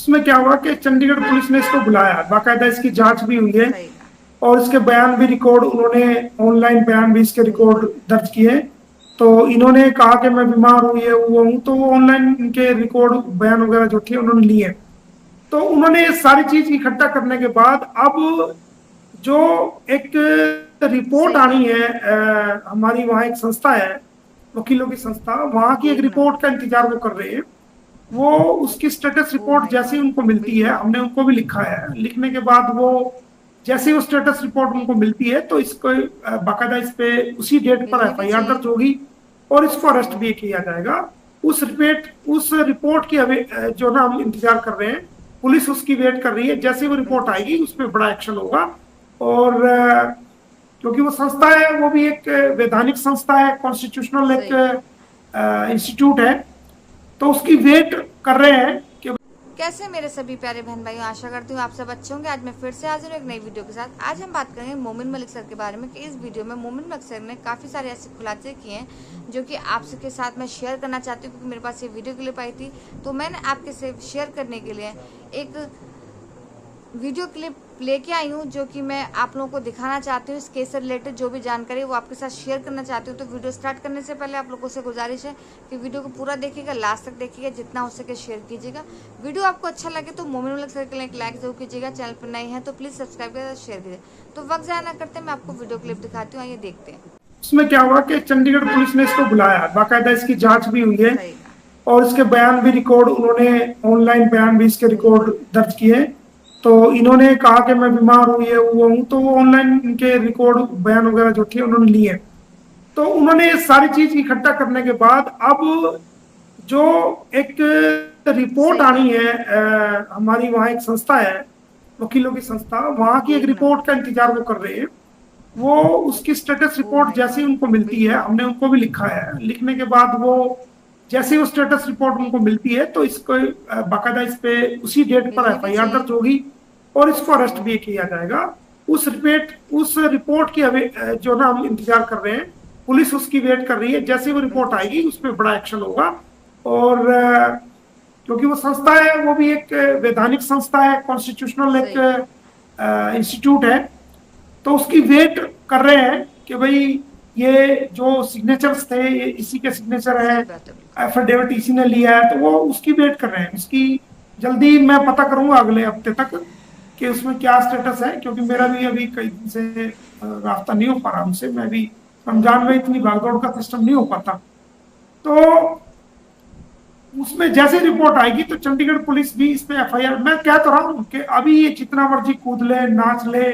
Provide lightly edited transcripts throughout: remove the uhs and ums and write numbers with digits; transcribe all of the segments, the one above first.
इसमें क्या हुआ कि चंडीगढ़ पुलिस ने इसको बुलाया, बाकायदा इसकी जांच भी हुई है सही कहा। और इसके बयान भी रिकॉर्ड, उन्होंने ऑनलाइन बयान भी इसके रिकॉर्ड बिल्कुल। दर्ज किए। तो इन्होंने कहा कि मैं बीमार हूँ, ये वो हूँ, तो वो ऑनलाइन इनके रिकॉर्ड बयान वगैरह जो थे उन्होंने लिए। तो उन्होंने ये सारी चीज इकट्ठा करने के बाद अब जो एक रिपोर्ट सही आनी बात है। है, हमारी वहाँ एक संस्था है, वकीलों की संस्था, वहाँ की एक एक रिपोर्ट नंबर। का इंतजार वो कर रहे हैं। वो उसकी स्टेटस ओह रिपोर्ट माय जैसे ही गॉड। उनको मिलती है, बिल्कुल। हमने उनको भी लिखा है, लिखने के बाद वो जैसे ही वो स्टेटस रिपोर्ट उनको मिलती है तो इसको बाकायदा इस पे उसी डेट पर मिलनी भी एफआईआर चाहिए। दर्ज होगी और इसको अरेस्ट भी किया जाएगा। उस रिपोर्ट की अभी जो ना हम इंतजार कर रहे हैं, पुलिस उसकी वेट कर रही है। जैसे ही वो रिपोर्ट बिल्कुल आएगी सही। उस पर बड़ा एक्शन होगा। और क्योंकि वो संस्था है, वो भी एक वैधानिक संस्था है, कॉन्स्टिट्यूशनल एक सही कहा। इंस्टीट्यूट है, तो उसकी वेट कर रहे हैं कि कैसे मेरे सभी प्यारे बहन भाइयों, आशा करती हूँ आप सब अच्छे होंगे। आज मैं फिर से हाजिर हूँ एक नई वीडियो के साथ। आज हम बात करेंगे मोमिन मलिक सर के बारे में कि इस वीडियो में मोमिन मलिक सर ने काफ़ी सारे ऐसे खुलासे किए हैं जो कि आप सबके साथ मैं शेयर करना चाहती हूँ, क्योंकि मेरे पास ये वीडियो क्लिप आई थी तो मैंने आपके से शेयर करने के लिए एक वीडियो क्लिप लेके आई हूँ जो कि मैं आप लोगों को दिखाना चाहती हूँ। इस केस से रिलेटेड जो भी जानकारी वो आपके साथ शेयर करना चाहती हूँ। तो वीडियो स्टार्ट करने से पहले आप लोगों से गुजारिश है कि वीडियो को पूरा देखिएगा, लास्ट तक देखिएगा, जितना हो सके शेयर कीजिएगा। वीडियो आपको अच्छा लगे तो मोमिन मलिक सर के लिए एक लाइक जरूर कीजिएगा। चैनल पर नए हैं तो प्लीज़ सब्सक्राइब करें, शेयर कीजिए। तो वक्त ज़ाया ना करते मैं आपको वीडियो क्लिप दिखाती हूँ, आइए देखते हैं। उसमें क्या हुआ कि चंडीगढ़ पुलिस ने इसको बुलाया, बाकायदा इसकी जांच भी हुई है सही कहा। और इसके बयान भी रिकॉर्ड, उन्होंने ऑनलाइन बयान भी इसके रिकॉर्ड बिल्कुल। दर्ज किए। तो इन्होंने कहा कि मैं बीमार हूँ, ये वो हूँ, तो वो ऑनलाइन इनके रिकॉर्ड बयान वगैरह जो थे उन्होंने लिए। तो उन्होंने ये सारी चीज इकट्ठा करने के बाद अब जो एक रिपोर्ट सही आनी बात है। है, हमारी वहाँ एक संस्था है, वकीलों की संस्था, वहाँ की एक एक रिपोर्ट का नंबर। इंतजार वो कर रहे हैं। वो उसकी स्टेटस ओह रिपोर्ट माय जैसे ही गॉड। उनको मिलती है, बिल्कुल। हमने उनको भी लिखा है, लिखने के बाद वो जैसे ही वो स्टेटस रिपोर्ट उनको मिलती है तो इसको बाकायदा इस पे उसी डेट पर मिलनी भी एफआईआर चाहिए। दर्ज होगी और इसको अरेस्ट भी किया जाएगा। उस रिपोर्ट की अभी जो ना हम इंतजार कर रहे हैं, पुलिस उसकी वेट कर रही है। जैसे ही वो रिपोर्ट बिल्कुल आएगी सही। उस पर बड़ा एक्शन होगा। और क्योंकि वो संस्था है, वो भी एक वैधानिक संस्था है, कॉन्स्टिट्यूशनल एक सही कहा। इंस्टीट्यूट है, तो उसकी वेट कर रहे हैं कि भाई ये जो सिग्नेचर्स थे ये इसी के सिग्नेचर है, सही बात है। बिल्कुल। एफिडेविट इसी ने लिया है, तो वो उसकी वेट कर रहे हैं। उसकी जल्दी मैं पता करूंगा अगले हफ्ते तक कि उसमें क्या स्टेटस है, क्योंकि मेरा सही भी कहा। अभी कई दिन से रास्ता नहीं हो पा रहा उनसे। मैं भी रमजान में इतनी भागदौड़ का सिस्टम नहीं हो पाता। तो उसमें जैसे रिपोर्ट आएगी तो चंडीगढ़ पुलिस भी इस पे एफआईआर, मैं कह तो रहा हूँ कि अभी ये जितना मर्जी कूद ले, नाच ले,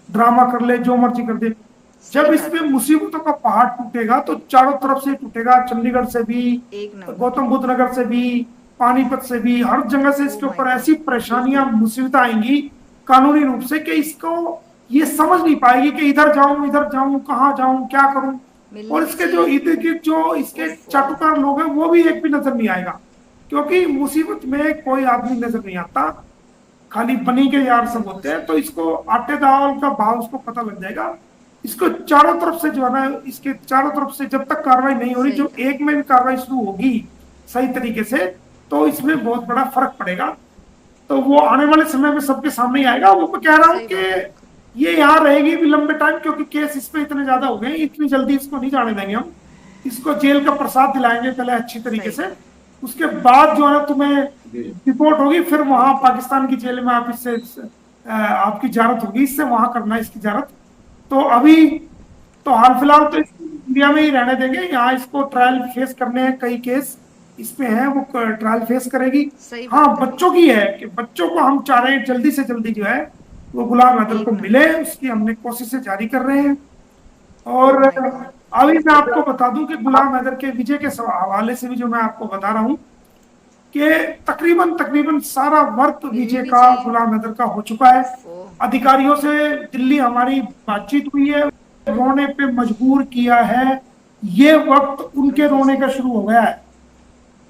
ड्रामा कर ले, जो मर्जी कर दे, सही जब इसमें बात है। मुसीबतों का पहाड़ टूटेगा तो चारों तरफ से टूटेगा, चंडीगढ़ से भी, एक नंबर। गौतम बुद्ध नगर से भी, पानीपत से भी, हर जगह से ओह इसके माय ऊपर ऐसी गॉड। परेशानियां, बिल्कुल। मुसीबतें आएंगी कानूनी रूप से कि इसको ये समझ नहीं पाएगी कि इधर जाऊं, कहाँ जाऊं, क्या करूं। मिलनी और भी इसके जो चाहिए। इधर के जो इसके ओफो। चाटुकार लोग हैं वो भी एक भी नजर नहीं आएगा, क्योंकि मुसीबत में कोई आदमी नजर नहीं आता, खाली बनी के यार सब बिल्कुल होते हैं। सही। तो इसको आटे दाल का भाव उसको पता लग जाएगा। इसको चारों तरफ से जो है ना, इसके चारों तरफ से जब तक कार्रवाई नहीं हो रही, सही जो कहा। एक में भी कार्रवाई शुरू होगी सही तरीके से, तो इसमें बहुत बड़ा फर्क पड़ेगा। तो वो आने वाले समय में सबके सामने ही आएगा। वो मैं कह रहा हूँ सही बात है। कि बिल्कुल। ये यहाँ रहेगी भी लंबे टाइम, क्योंकि केस इस पे इतने ज्यादा हो गए, इतनी जल्दी इसको नहीं जाने देंगे हम। इसको जेल का प्रसाद दिलाएंगे पहले अच्छी तरीके सही से, कहा। उसके बाद जो है ना तुम्हें रिपोर्ट होगी, फिर वहां बिल्कुल। पाकिस्तान की जेल में आप इससे आपकी जारत होगी, इससे वहां करना है इसकी जारत। तो अभी तो हाल फिलहाल तो इसको इंडिया में ही रहने देंगे, यहाँ इसको ट्रायल फेस करने हैं, कई केस इस पे हैं, वो ट्रायल फेस करेगी। सही हाँ, बात है। बच्चों बिल्कुल। की है कि बच्चों को हम चाह रहे हैं जल्दी से जल्दी जो है वो गुलाम हैदर को एक मिले, नंबर। उसकी हमने कोशिशें जारी कर रहे हैं। ओह और माय गॉड। अभी मैं आपको बता दूं कि गुलाम हैदर के विजय के हवाले से भी जो मैं आपको बता रहा हूँ कि तकरीबन तकरीबन सारा वर्क मिलनी विजय भी का, चाहिए। गुलाम हैदर का हो चुका है। ओफो। अधिकारियों से दिल्ली हमारी बातचीत हुई है, रोने पे मजबूर किया है। ये वक्त उनके बिल्कुल रोने सही। का शुरू हो गया है।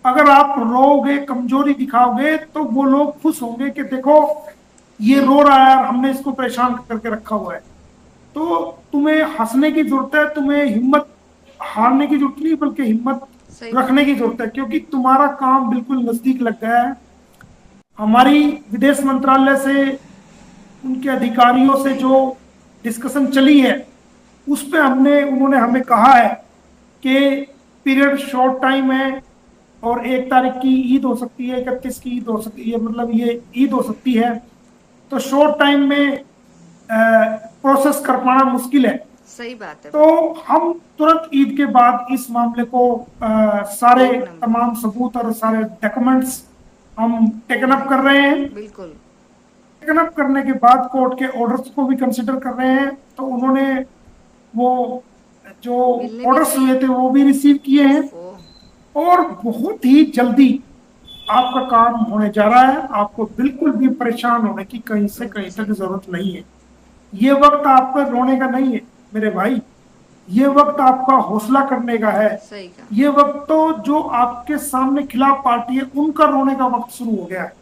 अगर आप रोओगे, कमजोरी दिखाओगे, तो वो लोग खुश होंगे कि देखो ये रो रहा है और हमने इसको परेशान करके रखा हुआ है। तो तुम्हें हंसने की जरूरत है, तुम्हें हिम्मत हारने की जरूरत नहीं, बल्कि हिम्मत सही रखने बात है। की जरूरत है, क्योंकि तुम्हारा काम बिल्कुल नजदीक लग गया है। हमारी विदेश मंत्रालय से, उनके अधिकारियों से जो डिस्कशन चली है, उस पे उन्होंने हमें कहा है कि पीरियड शॉर्ट टाइम है और 1 तारीख की ईद हो सकती है, 31 की ईद हो सकती है, मतलब ये ईद हो सकती है, तो शॉर्ट टाइम में प्रोसेस कर पाना मुश्किल है। सही बात है। तो हम तुरंत ईद के बाद इस मामले को सारे एक नंबर। तमाम सबूत और सारे डॉक्यूमेंट्स हम टेकन अप कर रहे हैं। बिल्कुल। टेकन अप करने के बाद कोर्ट के ऑर्डर्स को भी कंसिडर कर रहे हैं, तो उन्होंने वो जो मिलने भी ऑर्डर्स हुए चाहिए। थे वो भी रिसीव किए हैं, ओफो। और बहुत ही जल्दी आपका काम होने जा रहा है। आपको बिल्कुल भी परेशान होने की कहीं से बिल्कुल कहीं तक सही। जरूरत नहीं है। ये वक्त आपका रोने का नहीं है मेरे भाई, ये वक्त आपका हौसला करने का है। सही कहा। ये वक्त तो जो आपके सामने खिलाफ पार्टी है उनका रोने का वक्त शुरू हो गया है।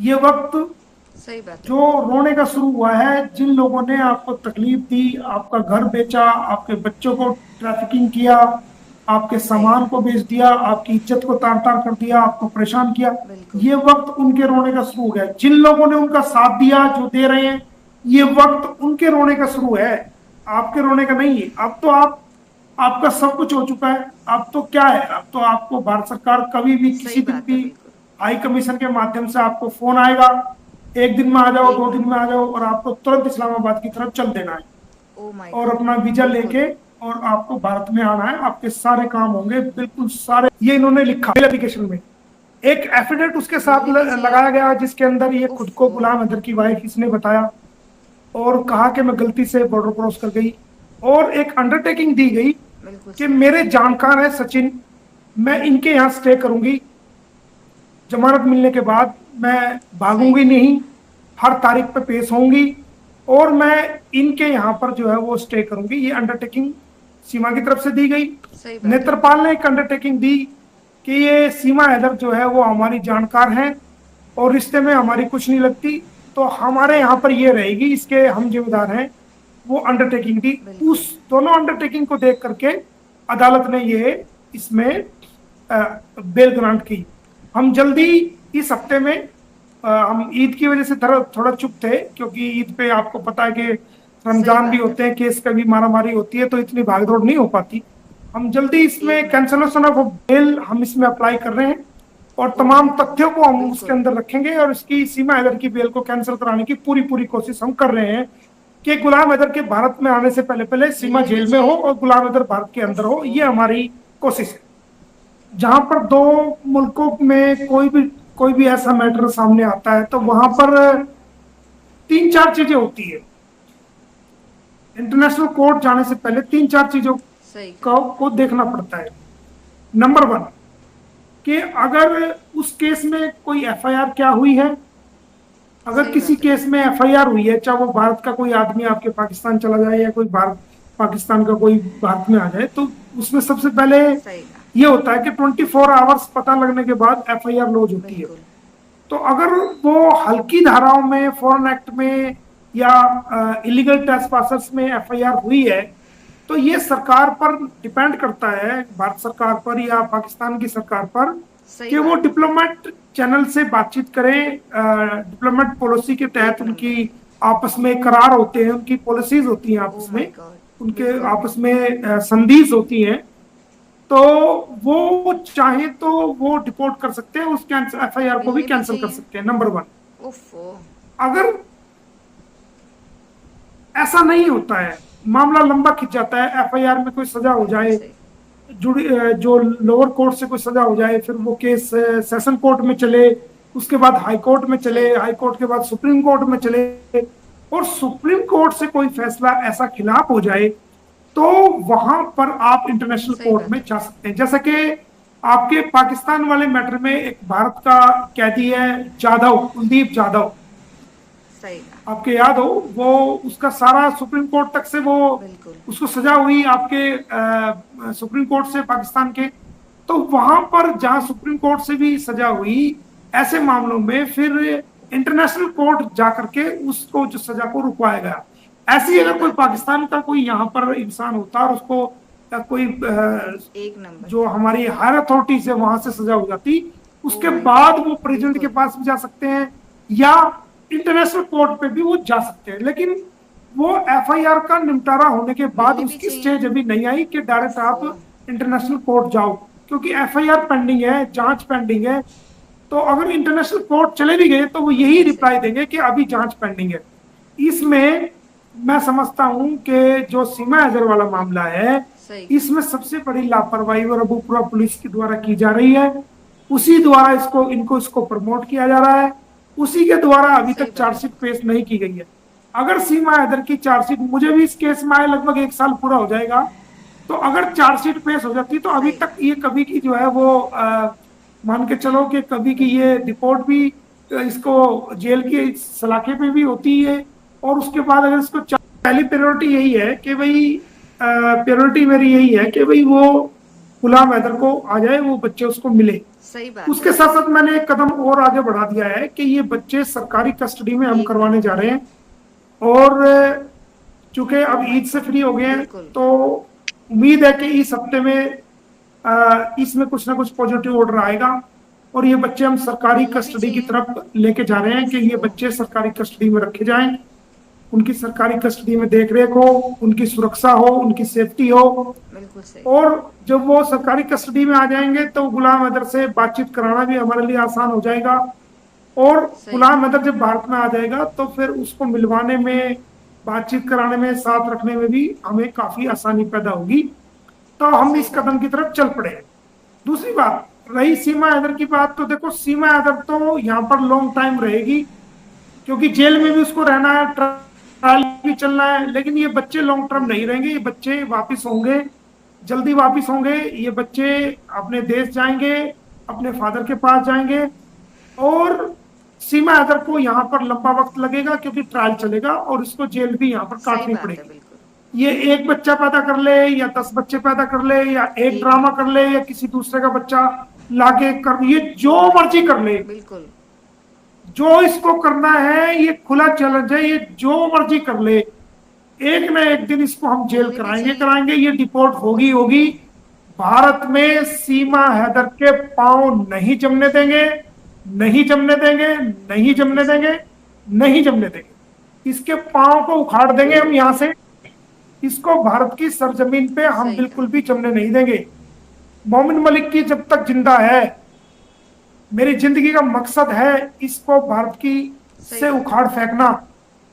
ये वक्त सही बात है। जो रोने का शुरू हुआ है, जिन लोगों ने आपको तकलीफ दी, आपका घर बेचा, आपके बच्चों को ट्रैफिकिंग किया, आपके सही सामान कहा। को बेच दिया, आपकी इज्जत को तार तार कर दिया, आपको परेशान किया, बिल्कुल। ये वक्त उनके रोने का शुरू हो गया है। जिन लोगों ने उनका साथ दिया, जो दे रहे हैं, ये वक्त उनके रोने का शुरू है, आपके रोने का नहीं है। अब तो आपका सब कुछ हो चुका है। अब तो क्या है, अब तो आपको भारत सरकार कभी भी सही किसी दिन बात है। भी बिल्कुल। हाई कमीशन के माध्यम से आपको फोन आएगा, 1 दिन में आ जाओ, एक 2 दिन में नंबर। आ जाओ, और आपको तुरंत इस्लामाबाद की तरफ चल देना है ओ माय और अपना गॉड। वीजा बिल्कुल। लेके और आपको भारत में आना है। आपके सारे काम होंगे, बिल्कुल सारे। ये इन्होंने लिखा एप्लीकेशन में, एक एफिडेविट उसके साथ मिलने भी चाहिए। लगाया गया, जिसके अंदर ये खुद को ओफो। गुलाम हैदर की वाइफ इसने बताया और कहा कि मैं गलती से बॉर्डर क्रॉस कर गई, और एक अंडरटेकिंग दी गई बिल्कुल कि सही। मेरे जानकार है सचिन, मैं इनके यहाँ स्टे करूंगी, जमानत मिलने के बाद मैं सही भागूंगी कहा। नहीं, हर तारीख पे पेश होंगी, और मैं इनके यहाँ पर जो है वो स्टे करूंगी। ये अंडरटेकिंग सीमा की तरफ से दी गई। सही बात है। नेत्रपाल ने एक अंडरटेकिंग दी कि ये सीमा हैदर जो है वो हमारी जानकार हैं और रिश्ते में हमारी कुछ नहीं लगती, तो हमारे यहाँ पर ये रहेगी, इसके हम जिम्मेदार हैं। वो अंडरटेकिंग दी। बिल्कुल। उस दोनों अंडरटेकिंग को देख करके अदालत ने ये इसमें बेल ग्रांट की। हम जल्दी इस हफ्ते में हम ईद की वजह से थोड़ा चुप थे, क्योंकि ईद पे आपको पता है कि सही रमजान भी बात है। होते हैं, केस का भी मारामारी होती है, तो इतनी भागदौड़ नहीं हो पाती। हम जल्दी एक इसमें नंबर। कैंसलेशन ऑफ बेल हम इसमें अप्लाई कर रहे हैं, और ओ माय तमाम गॉड। तथ्यों को हम उसके बिल्कुल। अंदर रखेंगे, और इसकी सीमा हैदर की बेल को कैंसिल कराने की पूरी पूरी कोशिश हम कर रहे हैं कि गुलाम हैदर के भारत में आने से पहले पहले सीमा मिलने भी जेल में हो चाहिए। और गुलाम हैदर भारत के अंदर हो। ओफो। ये हमारी कोशिश है। जहां पर दो मुल्कों में कोई भी ऐसा मैटर सामने आता है, तो वहां बिल्कुल पर सही। 3-4 चीजें होती है। इंटरनेशनल कोर्ट जाने से पहले 3-4 चीजों सही को देखना पड़ता है। नंबर 1, कि अगर उस केस में कोई एफआईआर क्या हुई है। अगर सही किसी बात है। केस में एफआईआर हुई है, चाहे वो भारत का कोई आदमी आपके पाकिस्तान चला जाए या कोई भारत पाकिस्तान का कोई भारत में आ जाए, तो उसमें सबसे पहले सही कहा। ये होता है कि 24 आवर्स पता लगने के बाद एफआईआर लॉन्च होती है। बिल्कुल। तो अगर वो हल्की धाराओं में, फॉरेन एक्ट में या इलीगल ट्रेसपासर्स में एफआईआर हुई है, तो ये सरकार पर डिपेंड करता है, भारत सरकार पर या पाकिस्तान की सरकार पर, सही कि वो बात है। डिप्लोमेट चैनल से बातचीत करें। डिप्लोमेट पॉलिसी के तहत एक नंबर। उनकी आपस में करार होते हैं, उनकी पॉलिसीज होती हैं ओ आपस माय में, गॉड। उनके बिल्कुल। आपस में संधिज होती हैं। तो वो चाहे तो वो डिपोर्ट कर सकते हैं, उस एफआईआर को भी मिलने भी कैंसिल कर चाहिए। सकते हैं। नंबर 1। ओफो। अगर ऐसा नहीं होता है, मामला लंबा खिंच जाता है, एफआईआर में कोई सजा हो बिल्कुल जाए, सही। जो लोअर कोर्ट से कोई सजा हो जाए, फिर वो केस सेशन कोर्ट में चले, उसके बाद हाई कोर्ट में चले, सही कहा। हाई कोर्ट के बाद सुप्रीम कोर्ट में चले, और सुप्रीम कोर्ट से कोई फैसला ऐसा खिलाफ हो जाए, तो वहां पर आप इंटरनेशनल सही कोर्ट बात में है। जा सकते हैं। जैसे कि आपके पाकिस्तान वाले मैटर में एक भारत का कैदी है, जाधव, कुलदीप जाधव, सही कहा। आपके याद हो, वो उसका सारा सुप्रीम कोर्ट तक से वो बिल्कुल। उसको सजा हुई आपके सुप्रीम कोर्ट से पाकिस्तान के। तो वहां पर जहां सुप्रीम कोर्ट से भी सजा हुई, ऐसे मामलों में फिर इंटरनेशनल कोर्ट जाकर के उसको जो सजा को रुकवाया गया। ऐसी सही अगर कोई बात है। पाकिस्तान का कोई यहाँ पर इंसान होता और उसको कोई एक नंबर। जो हमारी हायर अथॉरिटी से वहां से सजा हो जाती, उसके ओ माय बाद गॉड, वो प्रेसिडेंट के बिल्कुल पास भी जा सकते हैं या इंटरनेशनल कोर्ट पे भी वो जा सकते हैं। लेकिन वो एफआईआर का निपटारा होने के बाद मिलनी भी उसकी चाहिए। स्टेज अभी नहीं आई कि डायरेक्ट ओफो। आप इंटरनेशनल कोर्ट जाओ, क्योंकि एफआईआर पेंडिंग है, जांच पेंडिंग है। तो अगर इंटरनेशनल कोर्ट चले भी गए तो वो यही बिल्कुल सही। रिप्लाई देंगे कि अभी जांच पेंडिंग है। इसमें मैं समझता हूं कि जो सीमा हैदर वाला मामला है, सही। इसमें सबसे बड़ी लापरवाही और अबूपुरा पुलिस के द्वारा की जा रही है। उसी द्वारा इसको प्रमोट किया जा रहा है। उसी के द्वारा अभी सही तक बात है। चार्जशीट पेश नहीं की गई है। अगर सीमा हैदर की चार्जशीट, मुझे भी इस केस में आए लगभग 1 साल पूरा हो जाएगा, तो अगर चार्जशीट पेश हो जाती तो अभी सही। तक ये कभी की जो है वो मान के चलो कि कभी की ये बिल्कुल। रिपोर्ट भी इसको जेल की सलाखे पे भी होती है। और उसके बाद अगर इसको पहली प्रायोरिटी यही है कि भाई, प्रायोरिटी मेरी यही है कि भाई वो गुलाम हैदर को आ जाए, वो बच्चे उसको मिले। सही बात उसके है। साथ साथ मैंने एक कदम और आगे बढ़ा दिया है कि ये बच्चे सरकारी कस्टडी में हम एक करवाने जा मिनट। रहे हैं। और चूंकि ओ अब माय ईद से गॉड, फ्री हो गए हैं, बिल्कुल। तो उम्मीद है कि इस हफ्ते में इसमें कुछ ना कुछ पॉजिटिव ऑर्डर आएगा। और ये बच्चे हम सरकारी मिलना भी कस्टडी की चाहिए। तरफ लेके जा रहे हैं कि ये ओ। बच्चे सरकारी कस्टडी में रखे जाएं, उनकी सरकारी कस्टडी में देखरेख हो, उनकी सुरक्षा हो, उनकी सेफ्टी हो। बिल्कुल सही। और जब वो सरकारी कस्टडी में आ जाएंगे तो गुलाम अदर से बातचीत कराना भी हमारे लिए आसान हो जाएगा। और सही। गुलाम अदर जब भारत में आ जाएगा तो फिर उसको मिलवाने में, बातचीत कराने में, साथ रखने में भी हमें काफी आसानी पैदा होगी। तो हम सही इस बात कदम है। की तरफ चल पड़े। दूसरी बात रही सीमा हैदर की बात, तो देखो सीमा हैदर तो यहाँ पर लॉन्ग टाइम रहेगी, क्योंकि जेल में सही। भी उसको रहना है, ट्रायल भी चलना है। लेकिन ये बच्चे लॉन्ग टर्म नहीं बिल्कुल। रहेंगे, ये बच्चे वापिस होंगे, जल्दी वापिस होंगे। ये बच्चे अपने देश जाएंगे, अपने फादर के पास जाएंगे। और सीमा हैदर को यहाँ पर लंबा वक्त लगेगा क्योंकि ट्रायल चलेगा और इसको जेल भी यहाँ पर सही काटनी बात है। पड़ेगी। बिल्कुल। ये एक बच्चा पैदा कर ले या 10 बच्चे पैदा कर ले या एक एक ड्रामा कर मिनट। ले या किसी दूसरे का बच्चा लाके कर, ये जो ओ माय मर्जी कर ले, गॉड, बिल्कुल। जो इसको करना है, ये खुला चैलेंज है, ये जो मर्जी कर ले, एक ना एक दिन इसको हम जेल मिलनी भी कराएंगे चाहिए। कराएंगे, ये डिपोर्ट होगी होगी। भारत में सीमा हैदर के पांव नहीं जमने देंगे, नहीं जमने देंगे, नहीं बिल्कुल जमने सही। देंगे, नहीं जमने देंगे। इसके पांव को उखाड़ देंगे हम यहां से। इसको भारत की सरजमीन पे हम सही बिल्कुल कहा। भी जमने नहीं देंगे। मोमिन मलिक की जब तक जिंदा है, मेरी जिंदगी का मकसद है इसको भारत की सही से बात है। उखाड़ फेंकना।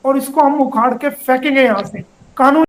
और इसको हम उखाड़ के फेंकेंगे यहां से। कानून